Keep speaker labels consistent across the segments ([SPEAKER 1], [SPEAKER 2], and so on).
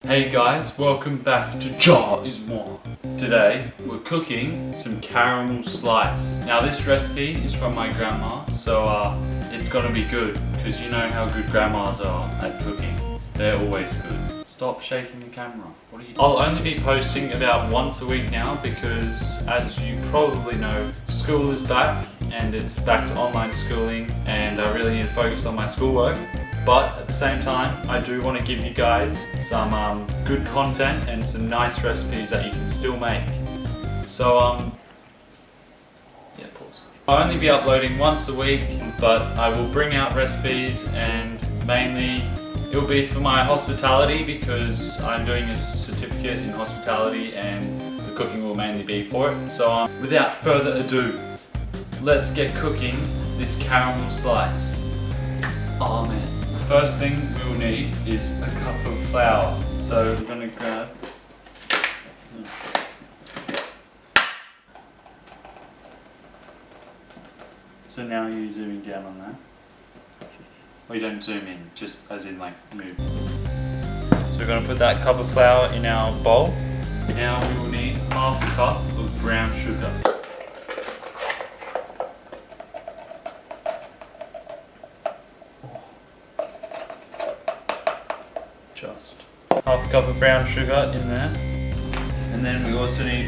[SPEAKER 1] Hey guys, welcome back to Jar is More. Today we're cooking some caramel slice. Now this recipe is from my grandma, so it's gonna be good because you know how good grandmas are at cooking. They're always good. Stop shaking the camera. What are you doing? I'll only be posting about once a week now because, as you probably know, school is back and it's back to online schooling and I really need to focus on my schoolwork. But at the same time, I do want to give you guys some good content and some nice recipes that you can still make. So yeah, pause. I'll only be uploading once a week, but I will bring out recipes and mainly it'll be for my hospitality because I'm doing a certificate in hospitality and the cooking will mainly be for it. So without further ado, let's get cooking this caramel slice. Oh man. First thing we will need is a cup of flour. So we're going to grab So now you're zooming down on that. Or you don't zoom in, just as in like move. So we're going to put that cup of flour in our bowl. Now we will need half a cup of brown sugar. Just half a cup of brown sugar in there, and then we also need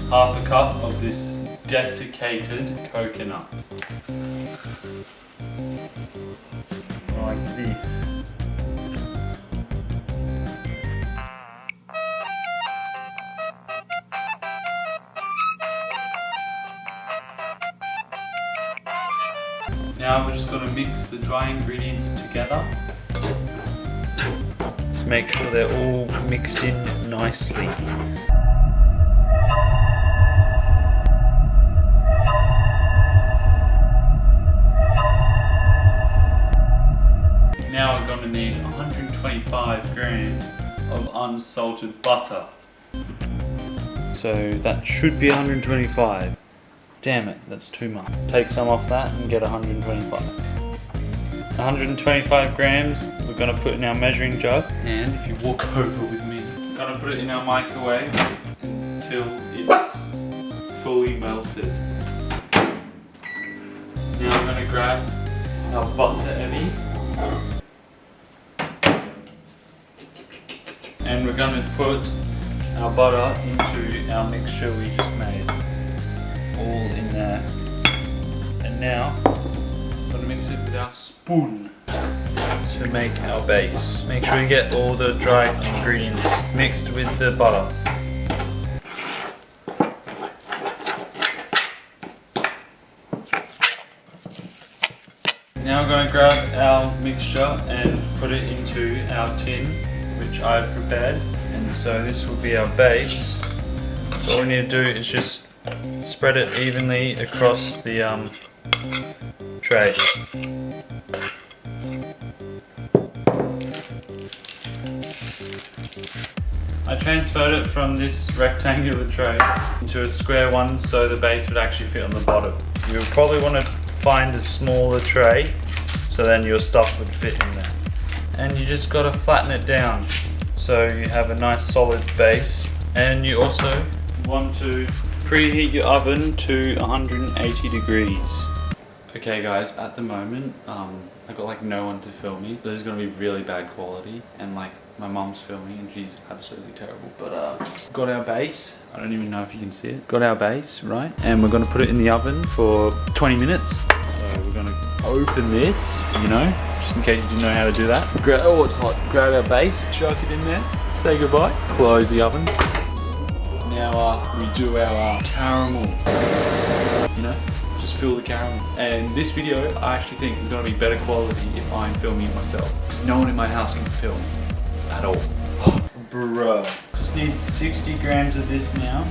[SPEAKER 1] half a cup of this desiccated coconut, like this. Now we're just going to mix the dry ingredients together. Make sure they're all mixed in nicely. Now we're going to need 125 grams of unsalted butter. So that should be 125. Damn it, that's too much. Take some off that and get 125. 125 grams we're going to put in our measuring jug, and if you walk over with me, we're going to put it in our microwave until it's fully melted. Now we're going to grab our butter ebby and we're going to put our butter into our mixture we just made, all in there. And now I'm going to mix it with our spoon to make our base. Make sure you get all the dry ingredients mixed with the butter. Now we're going to grab our mixture and put it into our tin, which I've prepared. And so this will be our base. So all we need to do is just spread it evenly across the tray. I transferred it from this rectangular tray into a square one so the base would actually fit on the bottom. You would probably want to find a smaller tray so then your stuff would fit in there. And you just got to flatten it down so you have a nice solid base. And you also want to preheat your oven to 180 degrees. Okay guys, at the moment, I've got like no one to film me. This is going to be really bad quality and like my mom's filming and she's absolutely terrible. But got our base. I don't even know if you can see it. Got our base, right? And we're going to put it in the oven for 20 minutes. So we're going to open this, you know, just in case you didn't know how to do that. Oh, it's hot. Grab our base, chuck it in there, say goodbye, close the oven. Now we do our caramel, you know, just fill the caramel. And this video I actually think is going to be better quality if I'm filming it myself, because no one in my house can film at all. Bruh. Just need 60 grams of this now.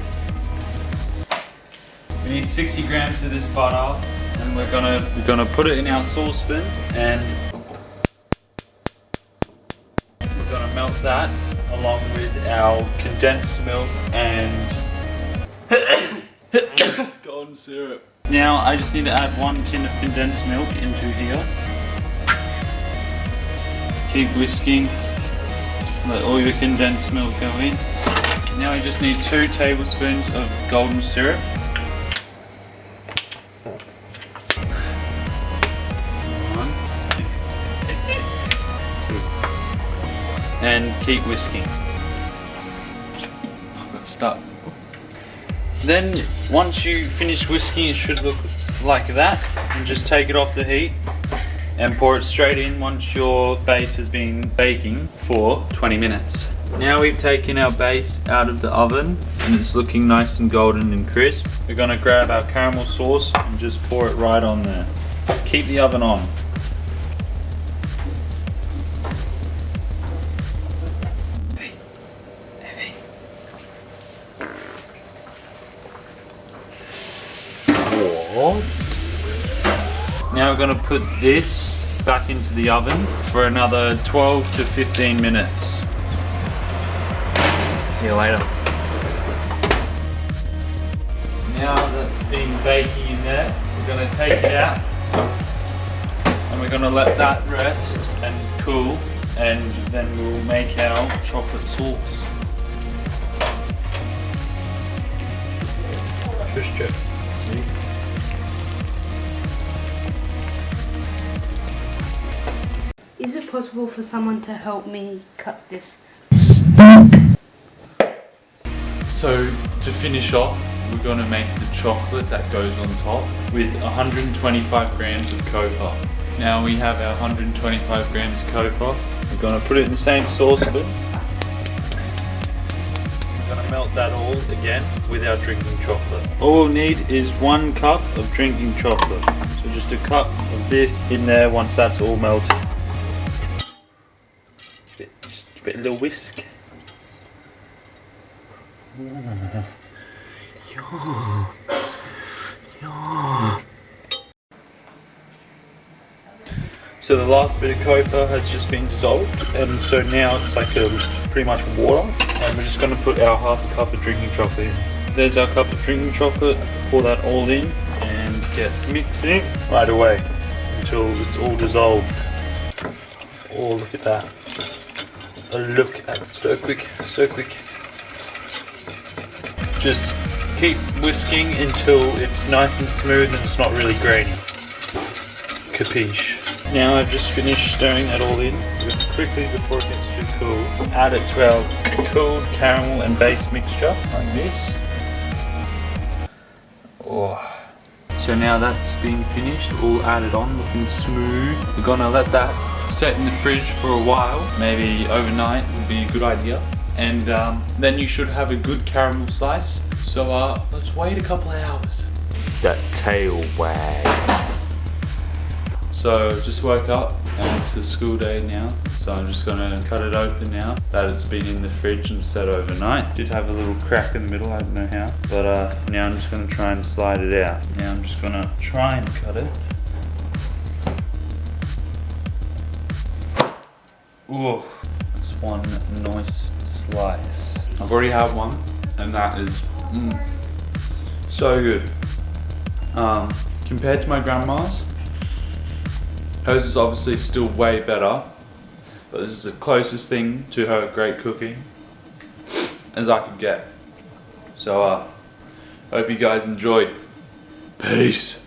[SPEAKER 1] We need 60 grams of this butter, and we're gonna put it in our saucepan, and we're gonna melt that along with our condensed milk and corn syrup. Now I just need to add 1 tin of condensed milk into here. Keep whisking Let all your condensed milk go in. Now we just need 2 tablespoons of golden syrup. And keep whisking. Let's start. Then once you finish whisking, it should look like that. And just take it off the heat and pour it straight in once your base has been baking for 20 minutes. Now we've taken our base out of the oven and it's looking nice and golden and crisp. We're gonna grab our caramel sauce and just pour it right on there. Keep the oven on. Now we're going to put this back into the oven for another 12 to 15 minutes. See you later. Now that's been baking in there, we're going to take it out and we're going to let that rest and cool, and then we'll make our chocolate sauce. Just
[SPEAKER 2] Is it possible for someone to help me cut this?
[SPEAKER 1] So to finish off, we're going to make the chocolate that goes on top with 125 grams of cocoa. Now we have our 125 grams of cocoa. We're going to put it in the same saucepan. We're going to melt that all again with our drinking chocolate. All we'll need is 1 cup of drinking chocolate. So just a cup of this in there once that's all melted. Just a little whisk. Yeah. So the last bit of cocoa has just been dissolved, and so now it's like pretty much water, and we're just going to put our half a cup of drinking chocolate in. There's our cup of drinking chocolate. Pour that all in and get mixing right away until it's all dissolved. Oh, look at that. Oh, look at that. So quick, so quick. Just keep whisking until it's nice and smooth and it's not really grainy. Capiche. Now I've just finished stirring that all in. Quickly before it gets too cool, add it to our cooled caramel and base mixture like this. Oh. So now that's been finished, all added on, looking smooth. We're gonna let that set in the fridge for a while, maybe overnight would be a good idea. And then you should have a good caramel slice. So let's wait a couple of hours. That tail wag. So just woke up and it's a school day now. So I'm just gonna cut it open now that it's been in the fridge and set overnight. Did have a little crack in the middle, I don't know how. But now I'm just gonna try and slide it out. Now I'm just gonna try and cut it. Ooh, that's one nice slice. I've already had one and that is so good. Compared to my grandma's, hers is obviously still way better, but this is the closest thing to her great cooking as I could get. So hope you guys enjoyed. Peace.